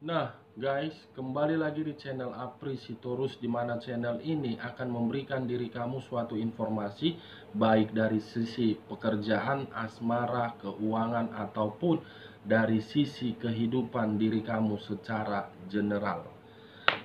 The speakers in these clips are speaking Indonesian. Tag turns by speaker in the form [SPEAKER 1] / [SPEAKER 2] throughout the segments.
[SPEAKER 1] Nah, guys, kembali lagi di channel Apri Sitorus, di mana channel ini akan memberikan diri kamu suatu informasi baik dari sisi pekerjaan, asmara, keuangan, ataupun dari sisi kehidupan diri kamu secara general.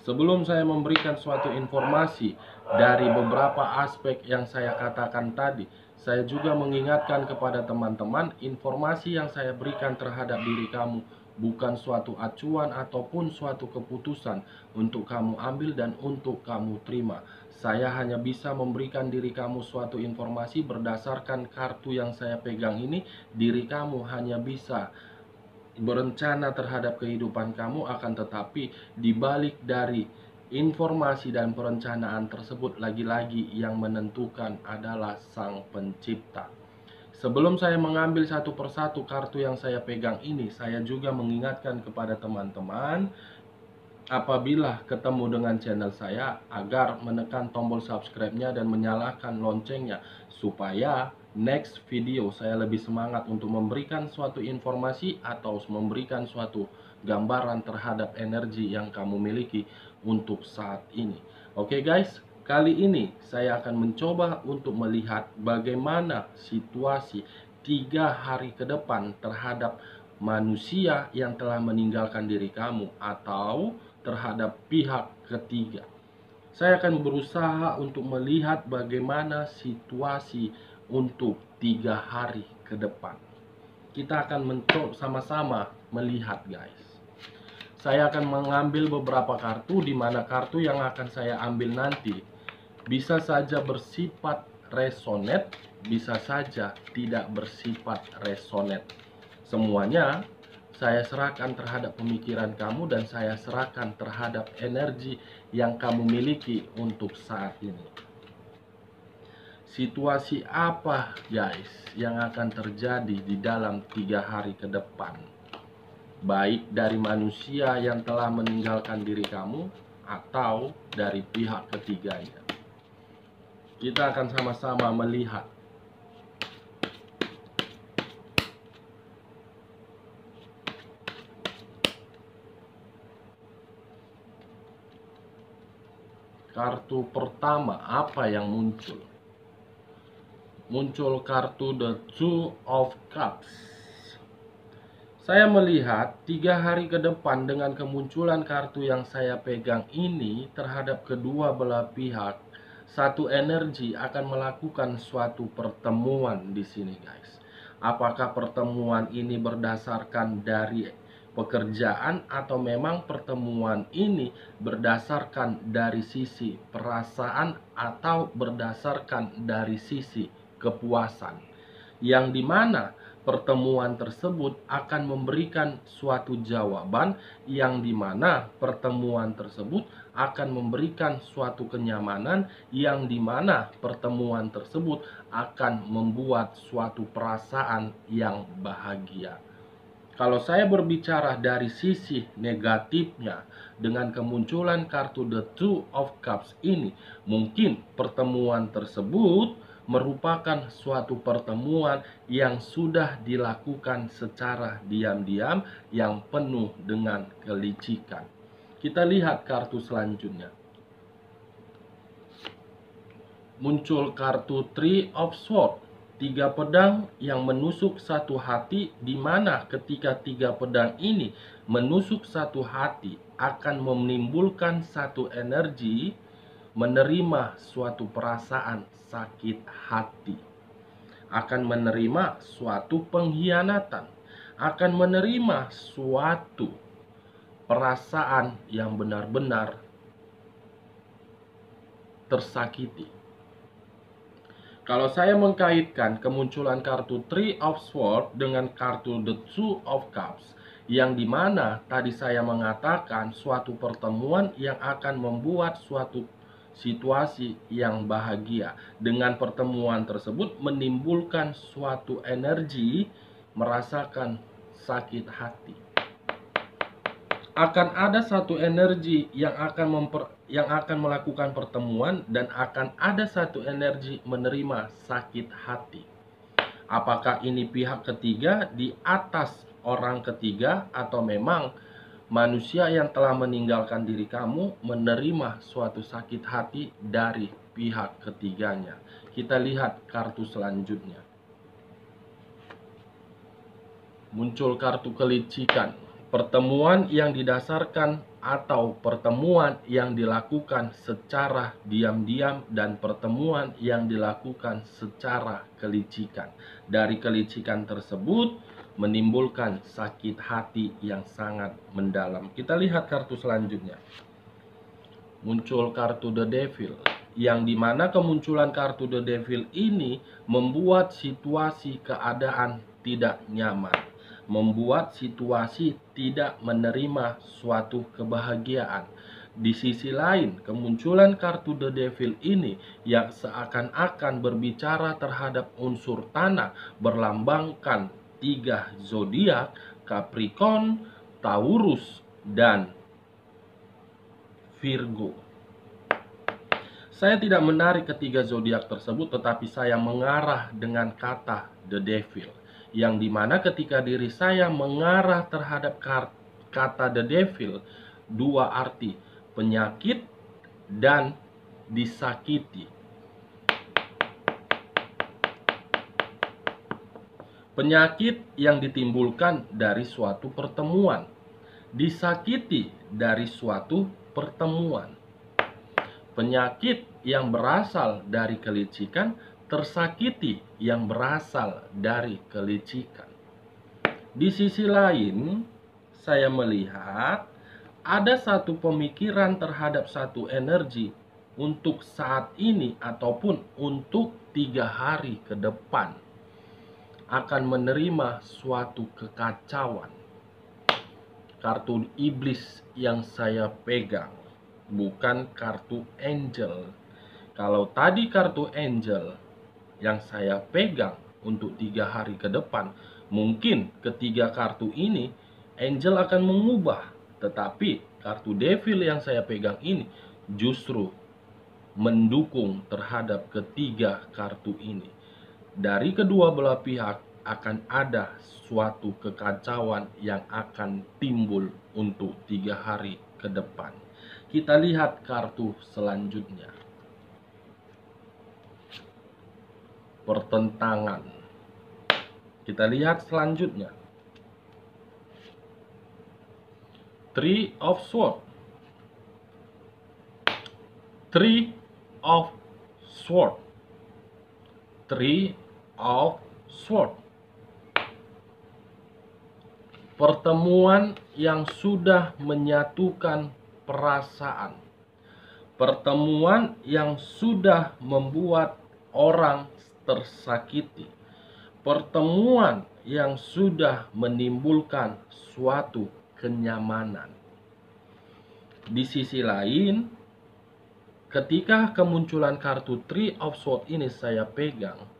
[SPEAKER 1] Sebelum saya memberikan suatu informasi dari beberapa aspek yang saya katakan tadi, saya juga mengingatkan kepada teman-teman, informasi yang saya berikan terhadap diri kamu bukan suatu acuan ataupun suatu keputusan untuk kamu ambil dan untuk kamu terima. Saya hanya bisa memberikan diri kamu suatu informasi berdasarkan kartu yang saya pegang ini. Diri kamu hanya bisa berencana terhadap kehidupan kamu, akan tetapi dibalik dari informasi dan perencanaan tersebut, lagi-lagi yang menentukan adalah Sang Pencipta. Sebelum saya mengambil satu persatu kartu yang saya pegang ini, saya juga mengingatkan kepada teman-teman, apabila ketemu dengan channel saya, agar menekan tombol subscribe-nya dan menyalakan loncengnya, supaya next video saya lebih semangat untuk memberikan suatu informasi atau memberikan suatu gambaran terhadap energi yang kamu miliki untuk saat ini. Oke guys, kali ini saya akan mencoba untuk melihat bagaimana situasi 3 hari ke depan terhadap manusia yang telah meninggalkan diri kamu atau terhadap pihak ketiga. Saya akan berusaha untuk melihat bagaimana situasi untuk 3 hari ke depan. Kita akan mencoba sama-sama melihat, guys. Saya akan mengambil beberapa kartu, di mana kartu yang akan saya ambil nanti bisa saja bersifat resonate, bisa saja tidak bersifat resonate. Semuanya saya serahkan terhadap pemikiran kamu dan saya serahkan terhadap energi yang kamu miliki untuk saat ini. Situasi apa, guys, yang akan terjadi di dalam 3 hari ke depan? Baik dari manusia yang telah meninggalkan diri kamu atau dari pihak ketiganya. Kita akan sama-sama melihat. Kartu pertama, apa yang muncul? Muncul kartu The Two of Cups. Saya melihat 3 hari ke depan dengan kemunculan kartu yang saya pegang ini terhadap kedua belah pihak, satu energi akan melakukan suatu pertemuan di sini, guys. Apakah pertemuan ini berdasarkan dari pekerjaan atau memang pertemuan ini berdasarkan dari sisi perasaan atau berdasarkan dari sisi kepuasan, yang dimana pertemuan tersebut akan memberikan suatu jawaban, yang dimana pertemuan tersebut akan memberikan suatu kenyamanan, yang dimana pertemuan tersebut akan membuat suatu perasaan yang bahagia. Kalau saya berbicara dari sisi negatifnya, dengan kemunculan kartu The Two of Cups ini, mungkin pertemuan tersebut merupakan suatu pertemuan yang sudah dilakukan secara diam-diam, yang penuh dengan kelicikan. Kita lihat kartu selanjutnya. Muncul kartu Three of Swords, 3 pedang yang menusuk satu hati, di mana ketika 3 pedang ini menusuk satu hati akan menimbulkan satu energi menerima suatu perasaan sakit hati, akan menerima suatu pengkhianatan, akan menerima suatu perasaan yang benar-benar tersakiti. Kalau saya mengkaitkan kemunculan kartu Three of Swords dengan kartu The Two of Cups, yang dimana tadi saya mengatakan suatu pertemuan yang akan membuat suatu situasi yang bahagia. Dengan pertemuan tersebut menimbulkan suatu energi merasakan sakit hati. Akan ada satu energi yang akan melakukan pertemuan, dan akan ada satu energi menerima sakit hati. Apakah ini pihak ketiga di atas orang ketiga, atau memang Manusia yang telah meninggalkan diri kamu menerima suatu sakit hati dari pihak ketiganya. Kita lihat kartu selanjutnya. Muncul kartu kelicikan. Pertemuan yang didasarkan atau pertemuan yang dilakukan secara diam-diam dan pertemuan yang dilakukan secara kelicikan. Dari kelicikan tersebut menimbulkan sakit hati yang sangat mendalam. Kita lihat kartu selanjutnya. Muncul kartu The Devil, yang dimana kemunculan kartu The Devil ini membuat situasi keadaan tidak nyaman, membuat situasi tidak menerima suatu kebahagiaan. Di sisi lain, kemunculan kartu The Devil ini yang seakan-akan berbicara terhadap unsur tanah berlambangkan 3 zodiak, Capricorn, Taurus, dan Virgo. Saya tidak menarik ketiga zodiak tersebut, tetapi saya mengarah dengan kata The Devil, yang dimana ketika diri saya mengarah terhadap kata The Devil, 2 arti, penyakit dan disakiti. Penyakit yang ditimbulkan dari suatu pertemuan, disakiti dari suatu pertemuan. Penyakit yang berasal dari kelicikan, tersakiti yang berasal dari kelicikan. Di sisi lain, saya melihat ada satu pemikiran terhadap satu energi untuk saat ini ataupun untuk 3 hari ke depan akan menerima suatu kekacauan. Kartu iblis yang saya pegang, bukan kartu angel. Kalau tadi kartu angel yang saya pegang untuk 3 hari ke depan, mungkin ketiga kartu ini angel akan mengubah. Tetapi kartu devil yang saya pegang ini justru mendukung terhadap ketiga kartu ini. Dari kedua belah pihak akan ada suatu kekacauan yang akan timbul untuk 3 hari ke depan. Kita lihat kartu selanjutnya. Pertentangan. Kita lihat selanjutnya. Three of Swords. Three of Swords. Three of Swords. Pertemuan yang sudah menyatukan perasaan. Pertemuan yang sudah membuat orang tersakiti. Pertemuan yang sudah menimbulkan suatu kenyamanan. Di sisi lain, ketika kemunculan kartu Three of Swords ini saya pegang,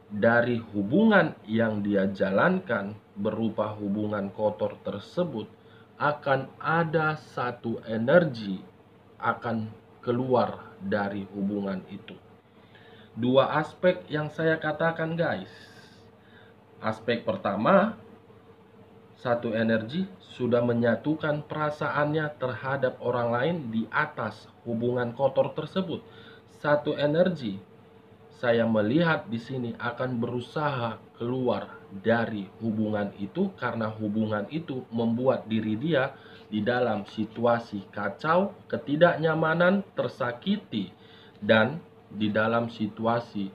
[SPEAKER 1] dari hubungan yang dia jalankan berupa hubungan kotor tersebut, akan ada satu energi akan keluar dari hubungan itu. 2 aspek yang saya katakan, guys. Aspek pertama, satu energi sudah menyatukan perasaannya terhadap orang lain di atas hubungan kotor tersebut. Satu energi, saya melihat di sini akan berusaha keluar dari hubungan itu karena hubungan itu membuat diri dia di dalam situasi kacau, ketidaknyamanan, tersakiti, dan di dalam situasi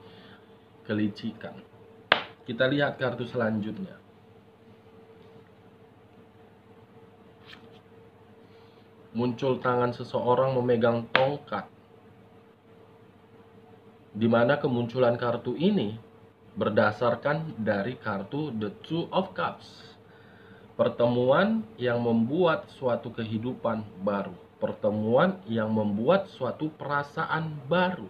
[SPEAKER 1] kelicikan. Kita lihat kartu selanjutnya. Muncul tangan seseorang memegang tongkat, di mana kemunculan kartu ini berdasarkan dari kartu The Two of Cups. Pertemuan yang membuat suatu kehidupan baru. Pertemuan yang membuat suatu perasaan baru.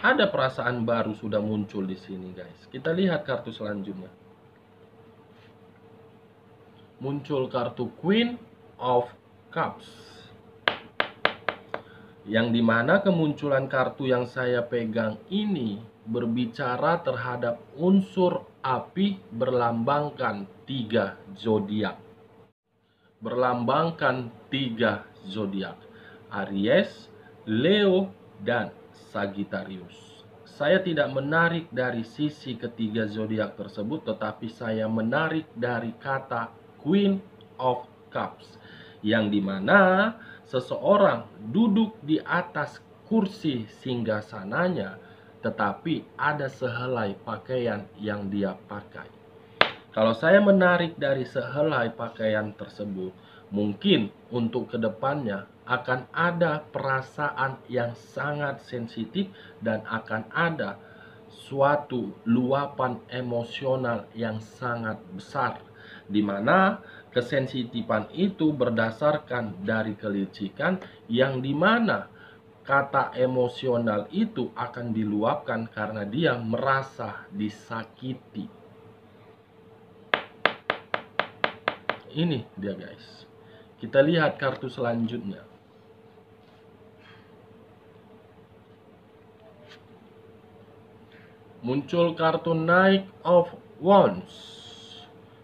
[SPEAKER 1] Ada perasaan baru sudah muncul di sini, guys. Kita lihat kartu selanjutnya. Muncul kartu Queen of Cups, yang dimana kemunculan kartu yang saya pegang ini berbicara terhadap unsur api berlambangkan 3 zodiak. berlambangkan 3 zodiak, Aries, Leo, dan Sagittarius. Saya tidak menarik dari sisi ketiga zodiak tersebut, tetapi saya menarik dari kata Queen of Cups, yang dimana seseorang duduk di atas kursi singgasananya, tetapi ada sehelai pakaian yang dia pakai. Kalau saya menarik dari sehelai pakaian tersebut, mungkin untuk kedepannya akan ada perasaan yang sangat sensitif dan akan ada suatu luapan emosional yang sangat besar, di mana kesensitifan itu berdasarkan dari kelicikan, yang dimana kata emosional itu akan diluapkan karena dia merasa disakiti. Ini dia guys. Kita lihat kartu selanjutnya. Muncul kartu Knight of Wands.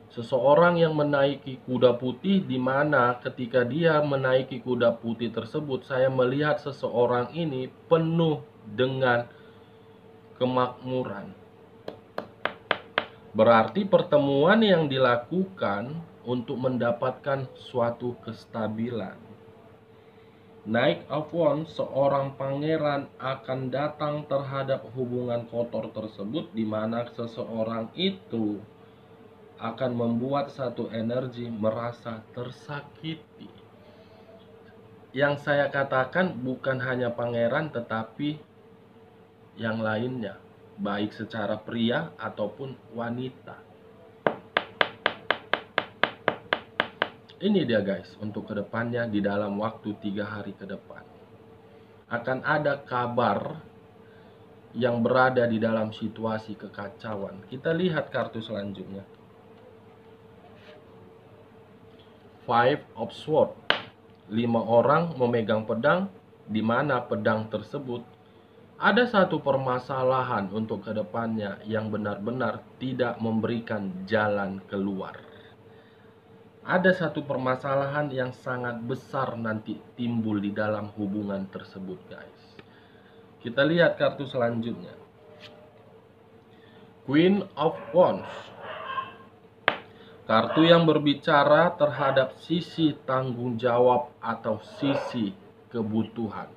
[SPEAKER 1] Seseorang yang menaiki kuda putih, di mana ketika dia menaiki kuda putih tersebut, saya melihat seseorang ini penuh dengan kemakmuran. Berarti pertemuan yang dilakukan untuk mendapatkan suatu kestabilan. Knight of Wands, seorang pangeran akan datang terhadap hubungan kotor tersebut, di mana seseorang itu akan membuat satu energi merasa tersakiti. Yang saya katakan bukan hanya pangeran, tetapi yang lainnya, baik secara pria ataupun wanita. Ini dia guys, untuk kedepannya di dalam waktu 3 hari ke depan akan ada kabar yang berada di dalam situasi kekacauan. Kita lihat kartu selanjutnya. Five of Swords. 5 orang memegang pedang, di mana pedang tersebut ada satu permasalahan untuk kedepannya yang benar-benar tidak memberikan jalan keluar. Ada satu permasalahan yang sangat besar nanti timbul di dalam hubungan tersebut guys. Kita lihat kartu selanjutnya. Queen of Wands. Kartu yang berbicara terhadap sisi tanggung jawab atau sisi kebutuhan.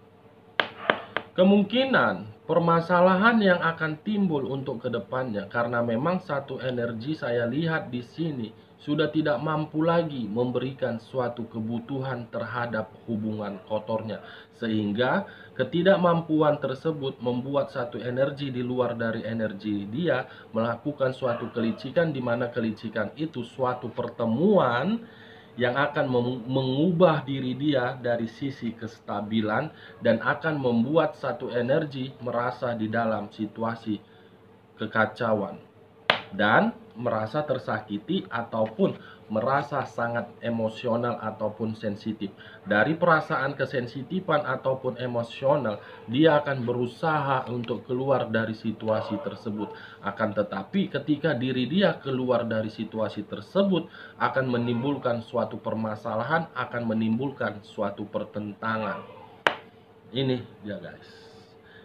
[SPEAKER 1] Kemungkinan permasalahan yang akan timbul untuk kedepannya, karena memang satu energi saya lihat di sini sudah tidak mampu lagi memberikan suatu kebutuhan terhadap hubungan kotornya, sehingga ketidakmampuan tersebut membuat satu energi di luar dari energi dia melakukan suatu kelicikan, di mana kelicikan itu suatu pertemuan yang akan mengubah diri dia dari sisi kestabilan dan akan membuat satu energi merasa di dalam situasi kekacauan dan merasa tersakiti ataupun merasa sangat emosional ataupun sensitif. Dari perasaan kesensitifan ataupun emosional, dia akan berusaha untuk keluar dari situasi tersebut. Akan tetapi ketika diri dia keluar dari situasi tersebut, akan menimbulkan suatu permasalahan, akan menimbulkan suatu pertentangan. Ini dia guys.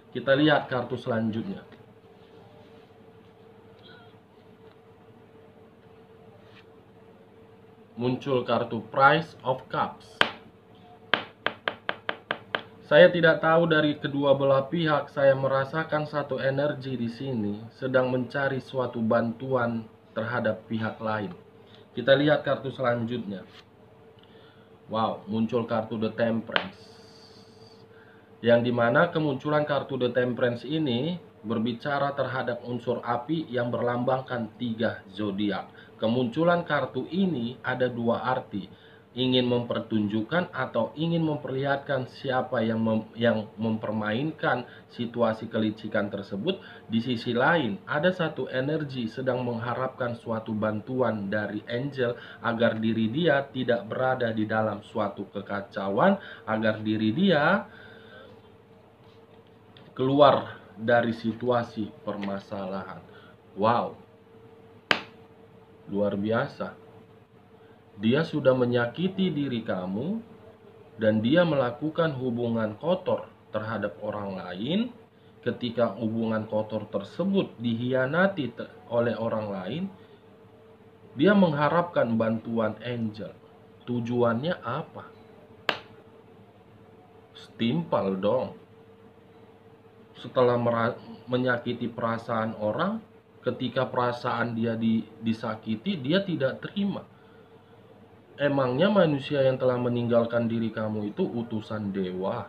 [SPEAKER 1] Kita lihat kartu selanjutnya. Muncul kartu Prince of Cups. Saya tidak tahu dari kedua belah pihak, saya merasakan satu energi di sini sedang mencari suatu bantuan terhadap pihak lain. Kita lihat kartu selanjutnya. Wow, muncul kartu The Temperance. Yang dimana kemunculan kartu The Temperance ini berbicara terhadap unsur api yang berlambangkan 3 zodiak. Kemunculan kartu ini ada 2 arti, ingin mempertunjukkan atau ingin memperlihatkan siapa yang mempermainkan situasi kelicikan tersebut. Di sisi lain, ada satu energi sedang mengharapkan suatu bantuan dari angel agar diri dia tidak berada di dalam suatu kekacauan, agar diri dia keluar dari situasi permasalahan. Wow, luar biasa. Dia sudah menyakiti diri kamu dan dia melakukan hubungan kotor terhadap orang lain. Ketika hubungan kotor tersebut dihianati oleh orang lain, dia mengharapkan bantuan angel. Tujuannya apa? Setimpal dong. Setelah menyakiti perasaan orang, ketika perasaan dia disakiti, dia tidak terima. Emangnya manusia yang telah meninggalkan diri kamu itu utusan dewa,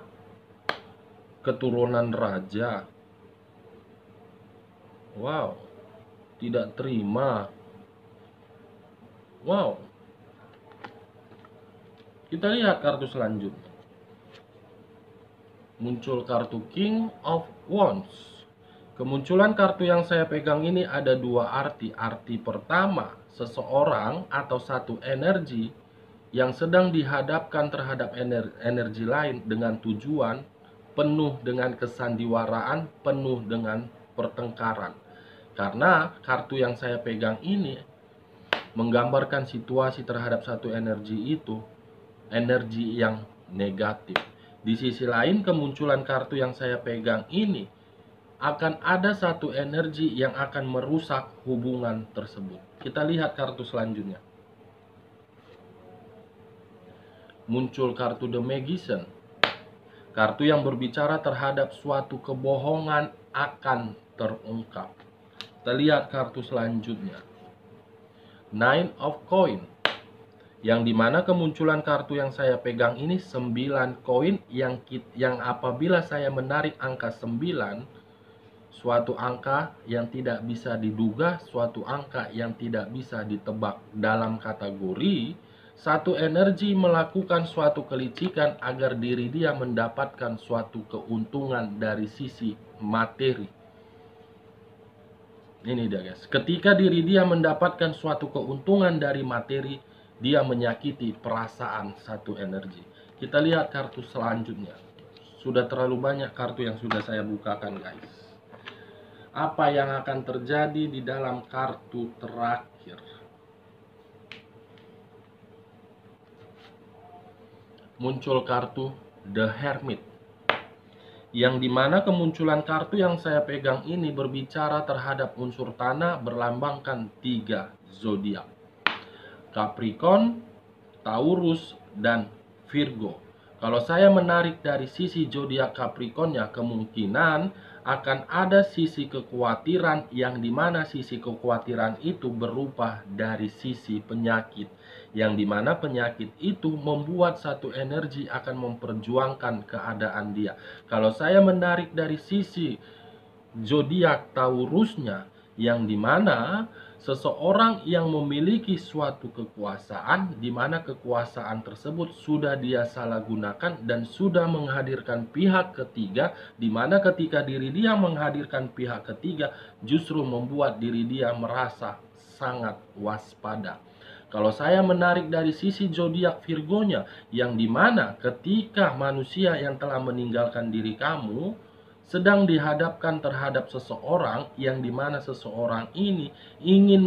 [SPEAKER 1] keturunan raja? Wow, tidak terima. Wow. Kita lihat kartu selanjutnya. Muncul kartu King of Wands. Kemunculan kartu yang saya pegang ini ada dua arti. Arti pertama, seseorang atau satu energi yang sedang dihadapkan terhadap energi lain dengan tujuan penuh dengan kesandiwaraan, penuh dengan pertengkaran. Karena kartu yang saya pegang ini menggambarkan situasi terhadap satu energi itu, energi yang negatif. Di sisi lain, kemunculan kartu yang saya pegang ini akan ada satu energi yang akan merusak hubungan tersebut. Kita lihat kartu selanjutnya. Muncul kartu The Magician. Kartu yang berbicara terhadap suatu kebohongan akan terungkap. Kita lihat kartu selanjutnya. Nine of Coin. Yang dimana kemunculan kartu yang saya pegang ini 9 koin yang apabila saya menarik angka 9, suatu angka yang tidak bisa diduga, suatu angka yang tidak bisa ditebak. Dalam kategori satu energi melakukan suatu kelicikan agar diri dia mendapatkan suatu keuntungan dari sisi materi. Ini dia guys, ketika diri dia mendapatkan suatu keuntungan dari materi, dia menyakiti perasaan satu energi. Kita lihat kartu selanjutnya. Sudah terlalu banyak kartu yang sudah saya bukakan guys. Apa yang akan terjadi di dalam kartu terakhir? Muncul kartu The Hermit. Yang dimana kemunculan kartu yang saya pegang ini berbicara terhadap unsur tanah berlambangkan 3 zodiak. Capricorn, Taurus, dan Virgo. Kalau saya menarik dari sisi zodiak Capricornnya, kemungkinan akan ada sisi kekhawatiran yang dimana sisi kekhawatiran itu berupa dari sisi penyakit. Yang dimana penyakit itu membuat satu energi akan memperjuangkan keadaan dia. Kalau saya menarik dari sisi zodiak Taurusnya, yang dimana seseorang yang memiliki suatu kekuasaan, di mana kekuasaan tersebut sudah dia salah gunakan dan sudah menghadirkan pihak ketiga, di mana ketika diri dia menghadirkan pihak ketiga justru membuat diri dia merasa sangat waspada. Kalau saya menarik dari sisi zodiak Virgonya, yang dimana ketika manusia yang telah meninggalkan diri kamu sedang dihadapkan terhadap seseorang, yang dimana seseorang ini ingin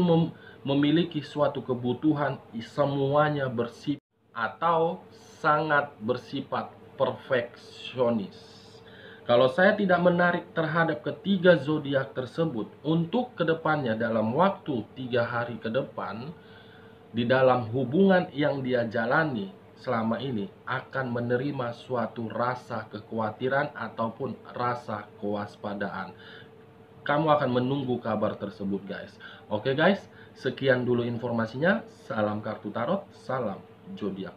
[SPEAKER 1] memiliki suatu kebutuhan semuanya bersifat atau sangat bersifat perfeksionis. Kalau saya tidak menarik terhadap ketiga zodiak tersebut untuk kedepannya dalam waktu 3 hari ke depan, di dalam hubungan yang dia jalani selama ini akan menerima suatu rasa kekhawatiran ataupun rasa kewaspadaan. Kamu akan menunggu kabar tersebut guys. Oke guys, sekian dulu informasinya. Salam kartu tarot, salam zodiak.